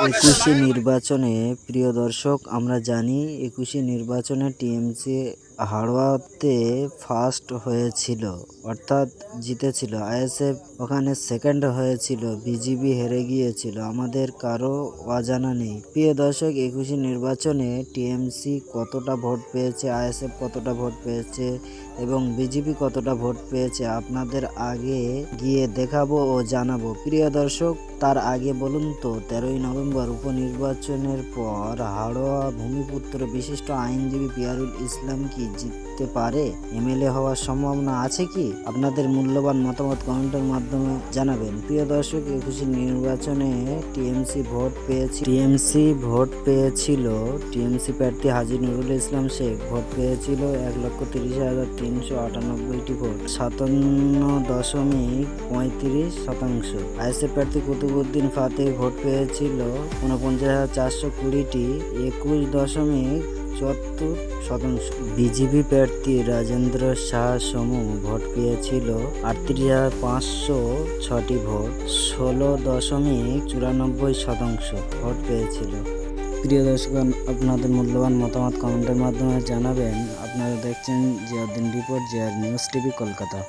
একুশে নির্বাচনে প্রিয় দর্শক, আমরা জানি 21শে নির্বাচনে টিএমসি হাড়োয়াতে ফার্স্ট হয়েছিল, অর্থাৎ জিতেছিল। আইএসএফ ওখানে সেকেন্ড হয়েছিল, বিজেপি হেরে গিয়েছিল, আমাদের কারো অজানা নেই। প্রিয় দর্শক, 21শে নির্বাচনে টিএমসি কতটা ভোট পেয়েছে, আইএসএফ কতটা ভোট পেয়েছে এবং বিজেপি কতটা ভোট পেয়েছে আপনাদের আগে গিয়ে দেখাবো ও জানাবো। প্রিয় দর্শক, তার আগে বলুন তো 13ই নভেম্বর উপনির্বাচনের পর হাড়োয়া ভূমিপুত্র বিশিষ্ট আইনজীবী পিয়ারুল ইসলাম কি জিততে পারে? এমএলএ হওয়ার সম্ভাবনা আছে কি? আপনাদের মূল্যবান মতামত কমেন্টের মাধ্যমে জানাবেন। প্রিয় দর্শক, 21শে নির্বাচনে টিএমসি ভোট পেয়েছিল টিএমসি প্রার্থী হাজী নুরুল ইসলাম শেখ ভোট পেয়েছিল 1,30,398টি ভোট, 57.35%। আইএসএফ প্রার্থী কুতুবউদ্দিন ফাতেহ ভোট পেয়েছিল 49,420টি, 21.74%। বিজেপি প্রার্থী রাজেন্দ্র শাহ সমু ভোট পেয়েছিল 38,506টি ভোট, 16.94% ভোট পেয়েছিল। প্রিয় দর্শক, আপনাদের মূল্যবান মতামত কমেন্টের মাধ্যমে জানাবেন। আপনারা দেখছেন Ziauddin report, GR news TV, Kolkata.